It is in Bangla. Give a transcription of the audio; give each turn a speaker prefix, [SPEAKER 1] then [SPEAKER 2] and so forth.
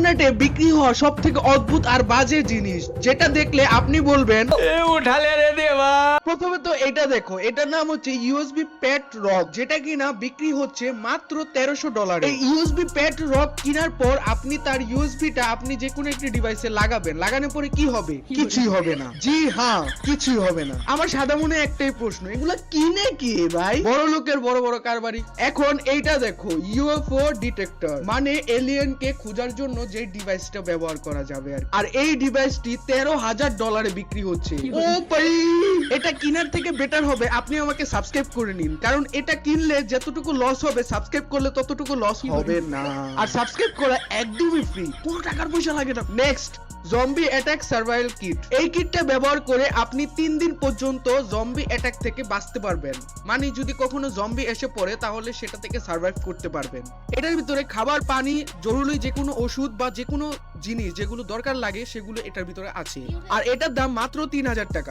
[SPEAKER 1] ইন্টারনেটে বিক্রি হওয়া সব থেকে অদ্ভুত আর বাজে জিনিস যেটা দেখলে আপনি বলবেন
[SPEAKER 2] উঠালে রে দেবা।
[SPEAKER 1] প্রথমে তো এটা দেখো, এটার নাম হচ্ছে ইউএসবি প্যাড রক, যেটা কিনা বিক্রি হচ্ছে মাত্র $1300। এই ইউএসবি প্যাড রক কেনার পর আপনি তার ইউএসবিটা আপনি যে কোনো একটি ডিভাইসে লাগাবেন, লাগানোর পরে কি হবে? কিছুই হবে না। জি হ্যাঁ, কিছুই হবে না। আমার সাদা মনে একটাই প্রশ্ন, এগুলা কিনে কি ভাই? বড় লোকের বড় বড় কারবারি। এখন এইটা দেখো, ইউএফও ডিটেক্টর, মানে এলিয়েনকে খোঁজার জন্য যে ডিভাইসটা ব্যবহার করা যাবে আর এই ডিভাইসটি $13,000 বিক্রি হচ্ছে। ও ভাই, এটা কিনার থেকে বেটার হবে আপনি আমাকে সাবস্ক্রাইব করে নিন, কারণ এটা কিনলে যতটুকু লস হবে সাবস্ক্রাইব করলে ততটুকু লস হবে না। আর সাবস্ক্রাইব করা একদমই ফ্রি, কোনো টাকার পয়সা লাগে না। Next, zombie attack survival kit. এই কিটটা ব্যবহার করে আপনি 3 দিন পর্যন্ত জম্বি অ্যাটাক থেকে বাঁচতে পারবেন, মানে যদি কখনো জম্বি এসে পড়ে তাহলে সেটা থেকে সার্ভাইভ করতে পারবেন। এটার ভিতরে খাবার, পানি, জরুরি যে কোনো ওষুধ বা যে কোনো জিনিস যেগুলো দরকার লাগে সেগুলো এটার ভিতরে আছে, আর এটার দাম মাত্র $3000।